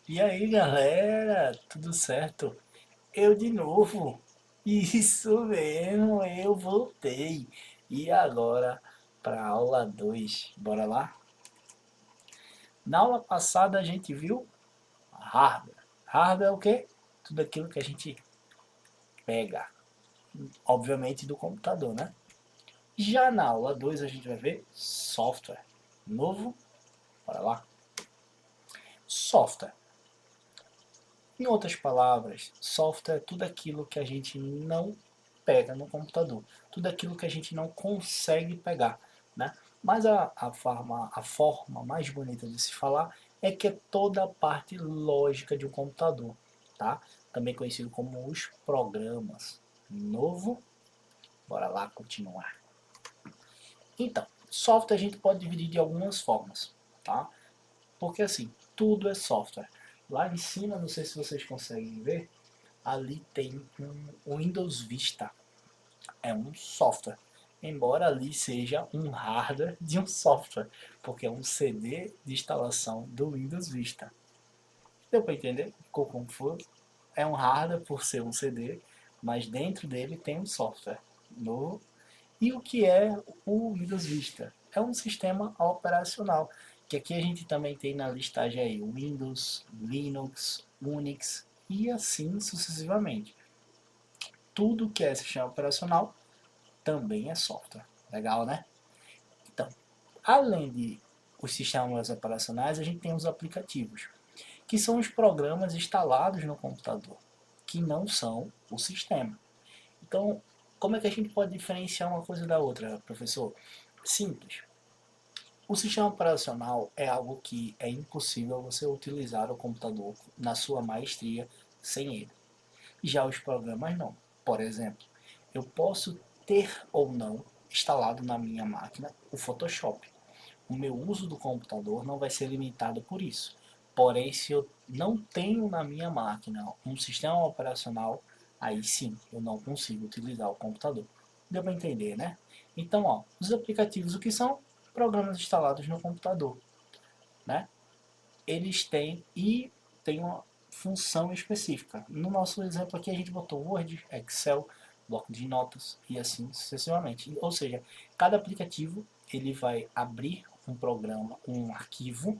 E aí, galera, tudo certo? Eu de novo. Isso mesmo, eu voltei. E agora para a aula 2. Bora lá? Na aula passada a gente viu hardware. Hardware é o quê? Tudo aquilo que a gente pega, obviamente do computador, né? Já na aula 2 a gente vai ver software. Novo? Bora lá. Software. Em outras palavras, software é tudo aquilo que a gente não pega no computador, tudo aquilo que a gente não consegue pegar, né? Mas a forma mais bonita de se falar é que é toda a parte lógica de um computador, tá? Também conhecido como os programas. Novo, bora lá continuar. Então, software a gente pode dividir de algumas formas, tá? Porque assim, tudo é software. Lá em cima, não sei se vocês conseguem ver, ali tem um Windows Vista. É um software. Embora ali seja um hardware de um software, porque é um CD de instalação do Windows Vista. Deu para entender? Ficou confuso? É um hardware por ser um CD, mas dentro dele tem um software novo. E o que é o Windows Vista? É um sistema operacional, que aqui a gente também tem na listagem aí Windows, Linux, Unix e assim sucessivamente. Tudo que é sistema operacional também é software. Legal, né? Então, além de os sistemas operacionais, a gente tem os aplicativos, que são os programas instalados no computador, que não são o sistema. Então, como é que a gente pode diferenciar uma coisa da outra, professor? Simples. O sistema operacional é algo que é impossível você utilizar o computador na sua maestria sem ele. Já os programas não. Por exemplo, eu posso ter ou não instalado na minha máquina o Photoshop. O meu uso do computador não vai ser limitado por isso. Porém, se eu não tenho na minha máquina um sistema operacional, aí sim eu não consigo utilizar o computador. Deu para entender, né? Então, ó, os aplicativos, o que são? Programas instalados no computador, né? Eles têm e têm uma função específica. No nosso exemplo aqui a gente botou Word, Excel, bloco de notas e assim sucessivamente. Ou seja, cada aplicativo ele vai abrir um programa, um arquivo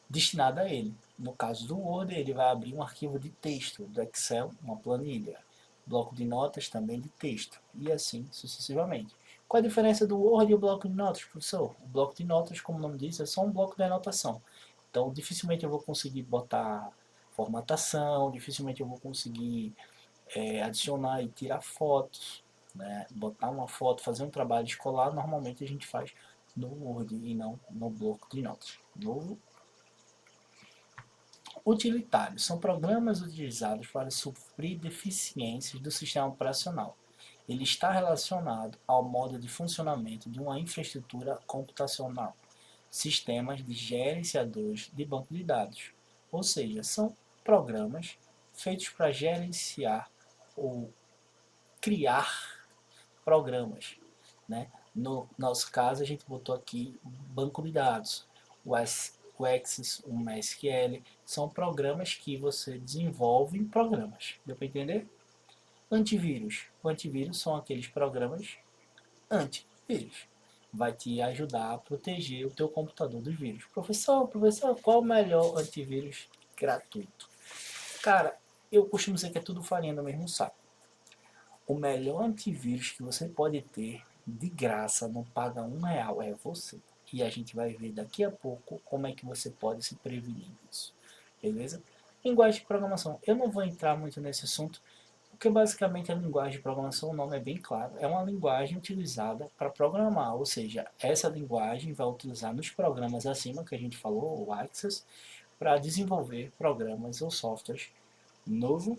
destinado a ele. No caso do Word, ele vai abrir um arquivo de texto, do Excel, uma planilha, bloco de notas também de texto e assim sucessivamente. Qual a diferença do Word e o bloco de notas, professor? O bloco de notas, como o nome diz, é só um bloco de anotação. Então, dificilmente eu vou conseguir botar formatação, dificilmente eu vou conseguir adicionar e tirar fotos, né? Botar uma foto, fazer um trabalho escolar, normalmente a gente faz no Word e não no bloco de notas. Novo utilitários são programas utilizados para suprir deficiências do sistema operacional. Ele está relacionado ao modo de funcionamento de uma infraestrutura computacional, sistemas de gerenciadores de banco de dados, ou seja, são programas feitos para gerenciar ou criar programas, né? No nosso caso, a gente botou aqui banco de dados, o Access, o MySQL, são programas que você desenvolve em programas. Deu para entender? Antivírus. O antivírus são aqueles programas antivírus. Vai te ajudar a proteger o teu computador dos vírus. Professor, qual o melhor antivírus gratuito? Cara, eu costumo dizer que é tudo farinha do mesmo saco. O melhor antivírus que você pode ter de graça, não paga R$ 1, é você. E a gente vai ver daqui a pouco como é que você pode se prevenir disso. Beleza? Linguagem de programação. Eu não vou entrar muito nesse assunto, porque basicamente a linguagem de programação, o nome é bem claro, é uma linguagem utilizada para programar, ou seja, essa linguagem vai utilizar nos programas acima que a gente falou, o Access, para desenvolver programas ou softwares novo.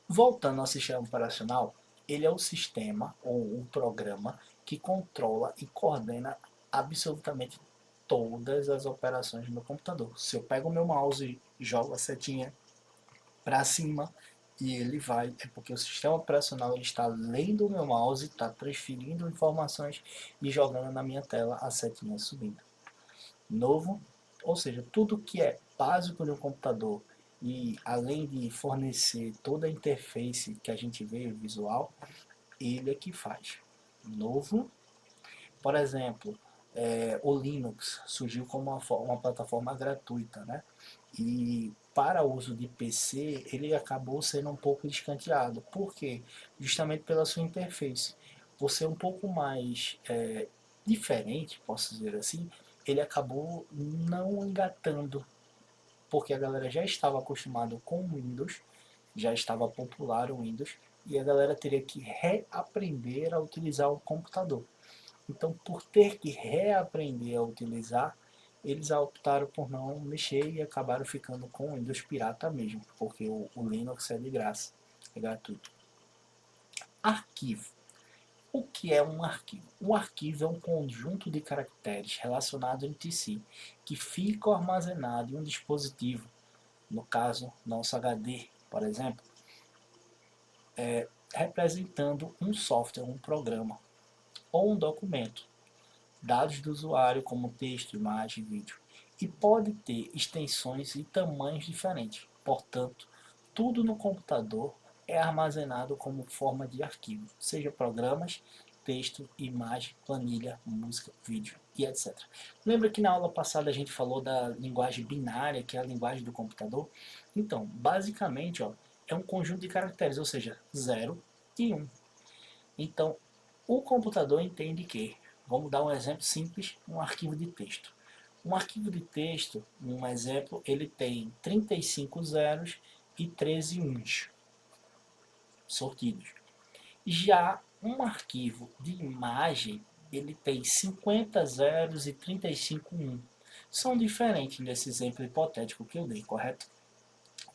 Voltando ao sistema operacional, ele é o sistema ou o programa que controla e coordena absolutamente todas as operações do meu computador. Se eu pego o meu mouse e jogo a setinha para cima e ele vai, é porque o sistema operacional ele está lendo o meu mouse, está transferindo informações e jogando na minha tela a setinha subindo. Novo, Ou seja, tudo que é básico de um computador e além de fornecer toda a interface que a gente vê visual, ele é que faz. Novo, por exemplo, o Linux surgiu como uma plataforma gratuita, né? E para uso de PC, ele acabou sendo um pouco escanteado. Por quê? Justamente pela sua interface. Por ser um pouco mais diferente, posso dizer assim, ele acabou não engatando, porque a galera já estava acostumada com o Windows, já estava popular o Windows, e a galera teria que reaprender a utilizar o computador. Então, por ter que reaprender a utilizar, eles optaram por não mexer e acabaram ficando com o Windows pirata mesmo, porque o Linux é de graça, é gratuito. Arquivo. O que é um arquivo? Um arquivo é um conjunto de caracteres relacionados entre si, que ficam armazenados em um dispositivo, no caso, nosso HD, por exemplo, representando um software, um programa ou um documento, dados do usuário como texto, imagem, vídeo, e pode ter extensões e tamanhos diferentes. Portanto, tudo no computador é armazenado como forma de arquivo, seja programas, texto, imagem, planilha, música, vídeo e etc. Lembra que na aula passada a gente falou da linguagem binária, que é a linguagem do computador? Então, basicamente, ó, é um conjunto de caracteres, ou seja, 0 e 1. Então, o computador entende que, vamos dar um exemplo simples, um arquivo de texto. Um arquivo de texto, um exemplo, ele tem 35 zeros e 13 uns sortidos. Já um arquivo de imagem, ele tem 50 zeros e 35 1. São diferentes nesse exemplo hipotético que eu dei, correto?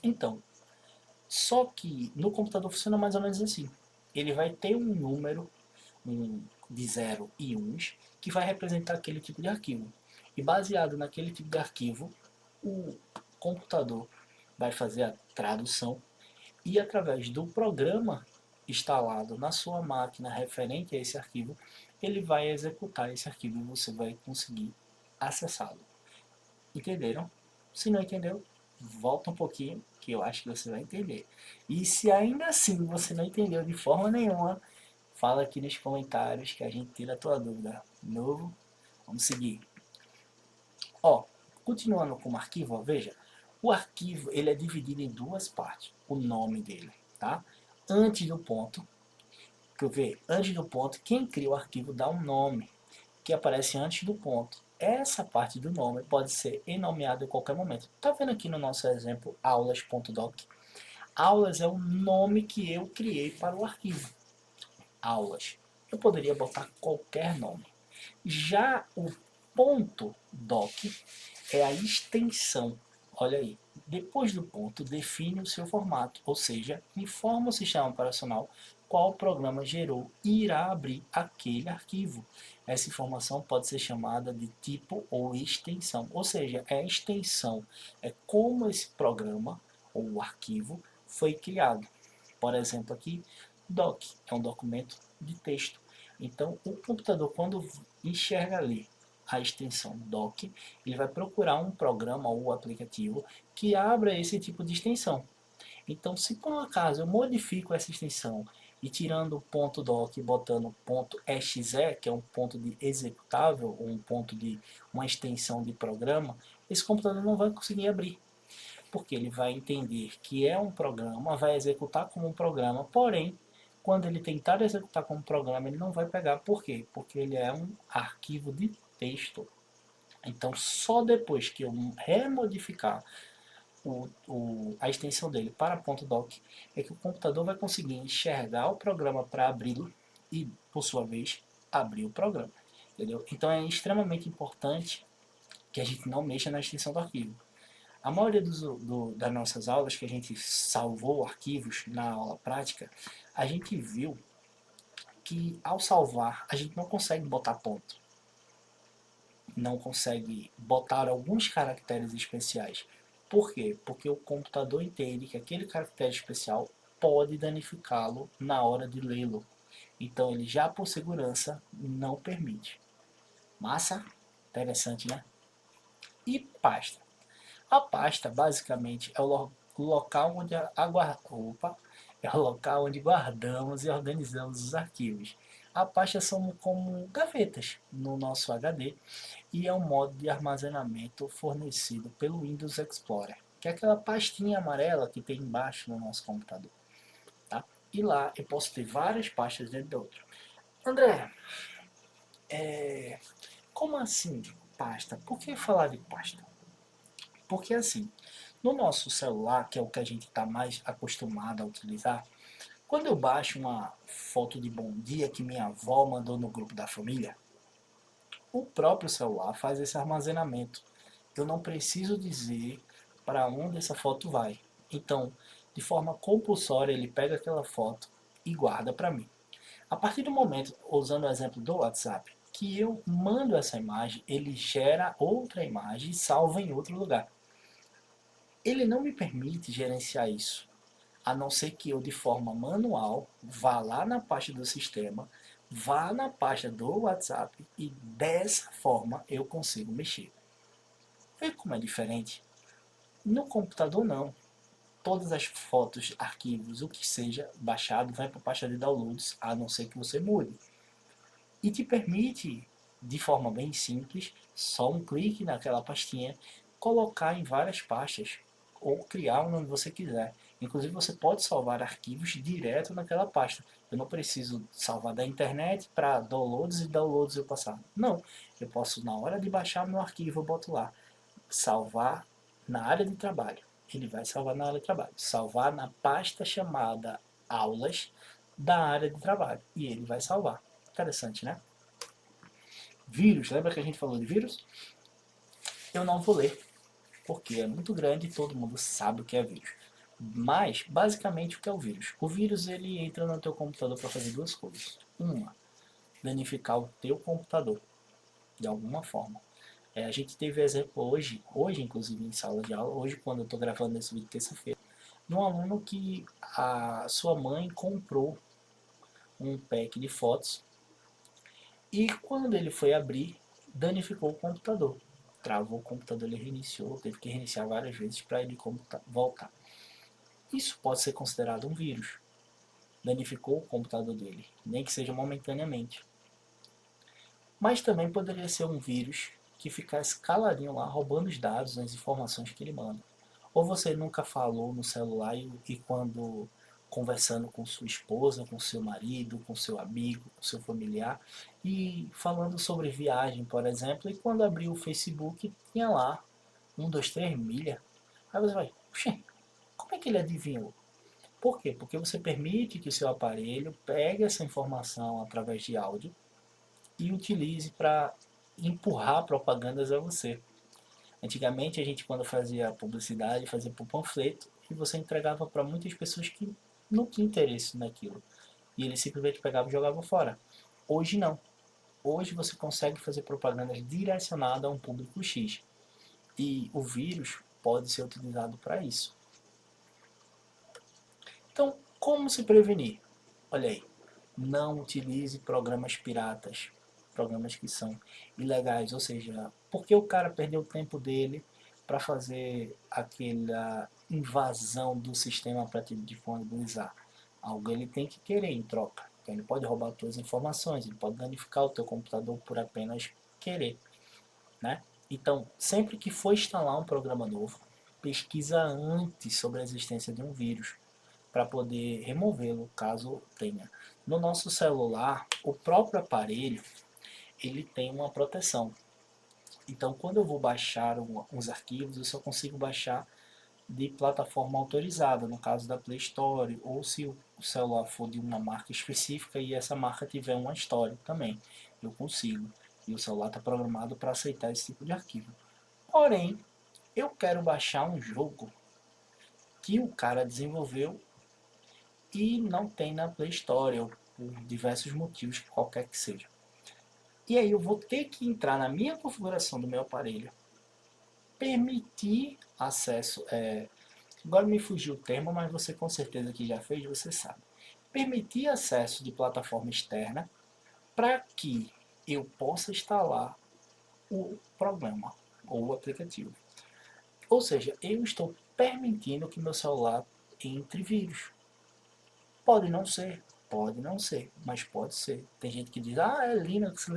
Então, só que no computador funciona mais ou menos assim. Ele vai ter um número de 0 e 1 que vai representar aquele tipo de arquivo. E baseado naquele tipo de arquivo, o computador vai fazer a tradução e através do programa instalado na sua máquina referente a esse arquivo, ele vai executar esse arquivo e você vai conseguir acessá-lo. Entenderam? Se não entendeu, volta um pouquinho que eu acho que você vai entender. E se ainda assim você não entendeu de forma nenhuma, fala aqui nos comentários que a gente tira a tua dúvida. Novo, vamos seguir. Ó, continuando com o arquivo, ó, veja, o arquivo ele é dividido em duas partes. O nome dele, tá? Antes do ponto, quer ver? Antes do ponto, quem cria o arquivo dá um nome que aparece antes do ponto. Essa parte do nome pode ser enomeada em qualquer momento. Tá vendo aqui no nosso exemplo aulas.doc? Aulas é o nome que eu criei para o arquivo. Aulas. Eu poderia botar qualquer nome. Já o ponto .doc é a extensão. Olha aí. Depois do ponto, define o seu formato, ou seja, informa o sistema operacional qual programa gerou e irá abrir aquele arquivo. Essa informação pode ser chamada de tipo ou extensão, ou seja, é a extensão, é como esse programa ou o arquivo foi criado. Por exemplo, aqui, doc é um documento de texto. Então, o computador, quando enxerga ali a extensão doc, ele vai procurar um programa ou aplicativo que abra esse tipo de extensão. Então, se por um acaso eu modifico essa extensão e tirando o ponto .doc e botando ponto .exe, que é um ponto de executável, ou um ponto de uma extensão de programa, esse computador não vai conseguir abrir. Porque ele vai entender que é um programa, vai executar como um programa, porém, quando ele tentar executar como programa, ele não vai pegar. Por quê? Porque ele é um arquivo de texto. Então, só depois que eu remodificar a extensão dele para .doc, é que o computador vai conseguir enxergar o programa para abri-lo e, por sua vez, abrir o programa. Entendeu? Então, é extremamente importante que a gente não mexa na extensão do arquivo. A maioria das nossas aulas que a gente salvou arquivos na aula prática, a gente viu que ao salvar a gente não consegue botar ponto, não consegue botar alguns caracteres especiais. Por quê? Porque o computador entende que aquele caractere especial pode danificá-lo na hora de lê-lo. Então ele já por segurança não permite. Massa? Interessante, né? E pasta. A pasta, basicamente, é o local onde é o local onde guardamos e organizamos os arquivos. A pasta são como gavetas no nosso HD e é um modo de armazenamento fornecido pelo Windows Explorer, que é aquela pastinha amarela que tem embaixo no nosso computador. Tá? E lá eu posso ter várias pastas dentro da outra. André, como assim pasta? Por que falar de pasta? Porque assim, no nosso celular, que é o que a gente está mais acostumado a utilizar, quando eu baixo uma foto de bom dia que minha avó mandou no grupo da família, o próprio celular faz esse armazenamento. Eu não preciso dizer para onde essa foto vai. Então, de forma compulsória, ele pega aquela foto e guarda para mim. A partir do momento, usando o exemplo do WhatsApp, que eu mando essa imagem, ele gera outra imagem e salva em outro lugar. Ele não me permite gerenciar isso, a não ser que eu, de forma manual, vá lá na pasta do sistema, vá na pasta do WhatsApp e dessa forma eu consigo mexer. Vê como é diferente? No computador não. Todas as fotos, arquivos, o que seja baixado vai para a pasta de downloads, a não ser que você mude. E te permite, de forma bem simples, só um clique naquela pastinha, colocar em várias pastas ou criar onde você quiser. Inclusive você pode salvar arquivos direto naquela pasta. Eu não preciso salvar da internet para downloads e downloads eu passar. Não, eu posso na hora de baixar meu arquivo eu boto lá, salvar na área de trabalho. Ele vai salvar na área de trabalho. Salvar na pasta chamada aulas da área de trabalho. E ele vai salvar. Interessante, né? Vírus, lembra que a gente falou de vírus? Eu não vou ler, porque é muito grande e todo mundo sabe o que é vírus. Mas, basicamente, o que é o vírus? O vírus ele entra no teu computador para fazer duas coisas. Uma, danificar o teu computador, de alguma forma. A gente teve exemplo hoje inclusive em sala de aula, hoje quando eu estou gravando esse vídeo terça-feira, de um aluno que a sua mãe comprou um pack de fotos e quando ele foi abrir, danificou o computador. Travou o computador, ele reiniciou, teve que reiniciar várias vezes para ele voltar. Isso pode ser considerado um vírus. Danificou o computador dele, nem que seja momentaneamente. Mas também poderia ser um vírus que ficasse caladinho lá, roubando os dados, as informações que ele manda. Ou você nunca falou no celular e quando conversando com sua esposa, com seu marido, com seu amigo, com seu familiar, e falando sobre viagem, por exemplo, e quando abriu o Facebook, tinha lá 1, 2, 3 milha. Aí você vai, puxa, como é que ele adivinhou? Por quê? Porque você permite que o seu aparelho pegue essa informação através de áudio e utilize para empurrar propagandas a você. Antigamente a gente quando fazia publicidade fazia por panfleto e você entregava para muitas pessoas que não tinham interesse naquilo. E ele simplesmente pegava e jogava fora. Hoje não. Hoje você consegue fazer propagandas direcionadas a um público X. E o vírus pode ser utilizado para isso. Então, como se prevenir? Olha aí, não utilize programas piratas, programas que são ilegais, ou seja, porque o cara perdeu o tempo dele para fazer aquela invasão do sistema para te disponibilizar. Algo ele tem que querer em troca. Então ele pode roubar suas informações, ele pode danificar o teu computador por apenas querer, né? Então, sempre que for instalar um programa novo, pesquisa antes sobre a existência de um vírus para poder removê-lo caso tenha. No nosso celular, o próprio aparelho ele tem uma proteção. Então, quando eu vou baixar uns arquivos, eu só consigo baixar de plataforma autorizada, no caso da Play Store, ou se o celular for de uma marca específica e essa marca tiver uma Store também, eu consigo. E o celular está programado para aceitar esse tipo de arquivo. Porém, eu quero baixar um jogo que o cara desenvolveu e não tem na Play Store, ou por diversos motivos, qualquer que seja. E aí eu vou ter que entrar na minha configuração do meu aparelho, permitir acesso, agora me fugiu o termo, mas você com certeza que já fez, você sabe. Permitir acesso de plataforma externa para que eu possa instalar o programa. ou o aplicativo. Ou seja, eu estou permitindo que meu celular entre vírus. Pode não ser, mas pode ser. Tem gente que diz, é Linux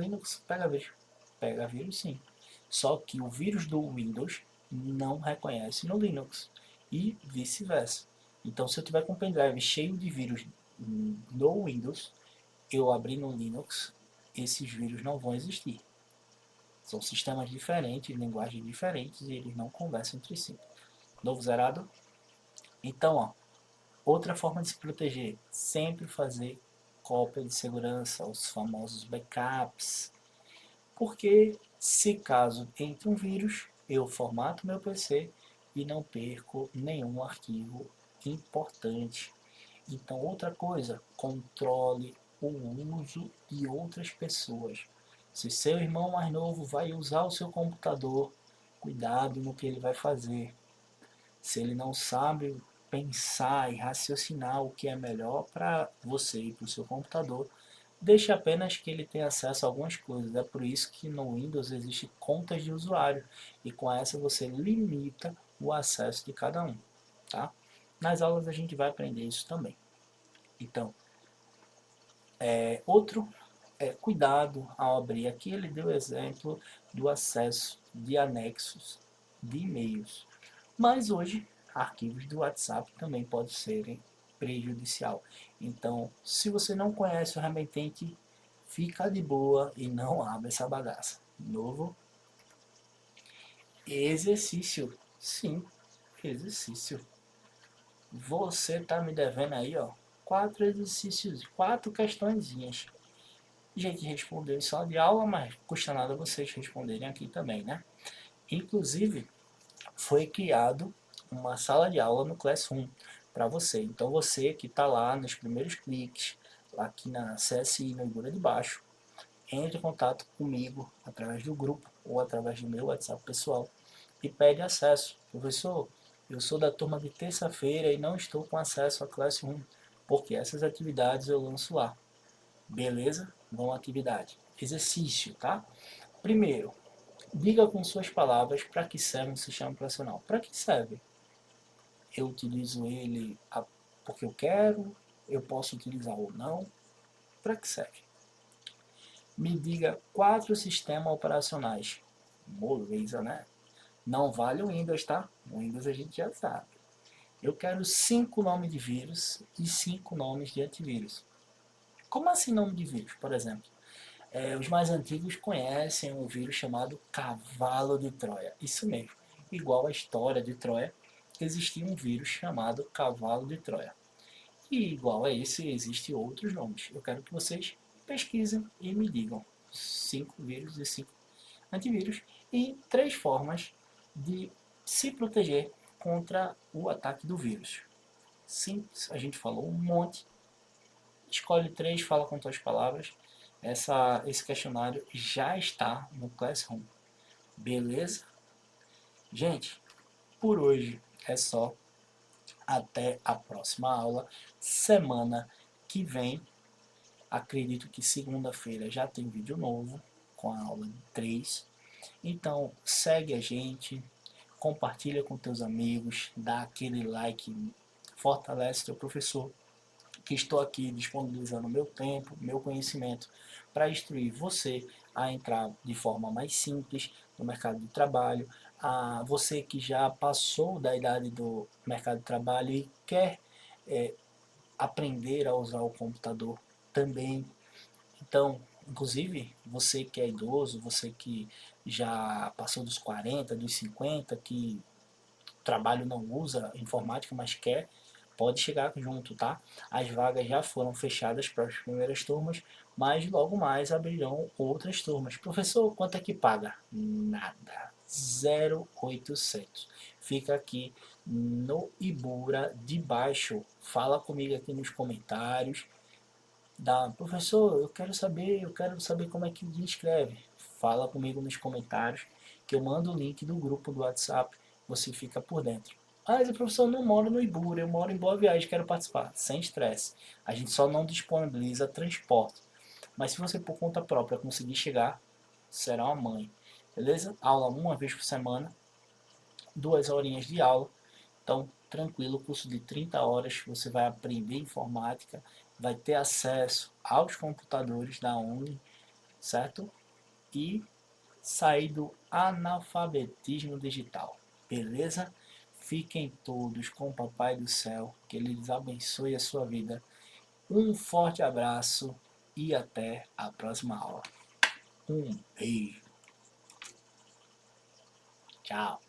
pega vírus. Pega vírus sim. Só que o vírus do Windows não reconhece no Linux e vice-versa. Então, se eu tiver com um pendrive cheio de vírus no Windows, eu abrir no Linux, esses vírus não vão existir. São sistemas diferentes, linguagens diferentes e eles não conversam entre si. Novo zerado? Então, outra forma de se proteger, sempre fazer cópia de segurança, os famosos backups. Porque se caso entre um vírus, eu formato meu PC e não perco nenhum arquivo importante. Então, outra coisa, controle o uso de outras pessoas. Se seu irmão mais novo vai usar o seu computador, cuidado no que ele vai fazer. Se ele não sabe pensar e raciocinar o que é melhor para você e para o seu computador, deixe apenas que ele tenha acesso a algumas coisas. É por isso que no Windows existe contas de usuário e com essa você limita o acesso de cada um. Tá? Nas aulas a gente vai aprender isso também. Então, outro cuidado ao abrir aqui, ele deu exemplo do acesso de anexos de e-mails. Mas hoje, arquivos do WhatsApp também podem serem prejudicial. Então, se você não conhece o remetente, fica de boa e não abre essa bagaça. Novo exercício. Sim, exercício. Você tá me devendo aí, 4 exercícios, 4 questõezinhas. Gente, respondeu em sala de aula, mas custa nada vocês responderem aqui também, né? Inclusive, foi criado uma sala de aula no Classroom para você. Então você que está lá nos primeiros cliques, aqui na CSI no Igura de baixo, entre em contato comigo através do grupo ou através do meu WhatsApp pessoal e pede acesso. Professor, eu sou da turma de terça-feira e não estou com acesso a Classroom, porque essas atividades eu lanço lá. Beleza? Vamos à atividade. Exercício, tá? Primeiro, diga com suas palavras para que serve um sistema operacional. Para que serve? Eu utilizo ele porque eu quero, eu posso utilizar ou não. Para que serve? Me diga 4 sistemas operacionais. Moleza, né? Não vale o Windows, tá? O Windows a gente já sabe. Eu quero 5 nomes de vírus e 5 nomes de antivírus. Como assim nome de vírus, por exemplo? Os mais antigos conhecem um vírus chamado Cavalo de Troia. Isso mesmo. Igual a história de Troia, existia um vírus chamado Cavalo de Troia. E igual a esse, existem outros nomes. Eu quero que vocês pesquisem e me digam 5 vírus e 5 antivírus e 3 formas de se proteger contra o ataque do vírus. Simples, a gente falou um monte. Escolhe 3, fala com tuas palavras. Esse questionário já está no Classroom. Beleza? Gente, por hoje é só. Até a próxima aula. Semana que vem, acredito que segunda-feira já tem vídeo novo com a aula 3. Então segue a gente, compartilha com teus amigos, dá aquele like, fortalece teu professor, que estou aqui disponibilizando meu tempo, meu conhecimento para instruir você a entrar de forma mais simples no mercado de trabalho, a você que já passou da idade do mercado de trabalho e quer aprender a usar o computador também. Então, inclusive, você que é idoso, você que já passou dos 40, dos 50, que trabalho não usa informática, mas quer, pode chegar junto, tá? As vagas já foram fechadas para as primeiras turmas, mas logo mais abrirão outras turmas. Professor, quanto é que paga? Nada. 0,800. Fica aqui no Ibura de baixo. Fala comigo aqui nos comentários. Professor, eu quero saber como é que escreve. Fala comigo nos comentários que eu mando o link do grupo do WhatsApp, você fica por dentro. Mas o professor não mora no Ibura, eu moro em Boa Viagem, quero participar. Sem estresse. A gente só não disponibiliza transporte. Mas se você por conta própria conseguir chegar, será uma mãe. beleza? Aula uma vez por semana, 2 horinhas de aula. Então, tranquilo, curso de 30 horas, você vai aprender informática, vai ter acesso aos computadores da Uni, certo? E sair do analfabetismo digital, beleza? Fiquem todos com o Papai do Céu, que Ele lhes abençoe a sua vida. Um forte abraço e até a próxima aula. Um beijo. Tchau.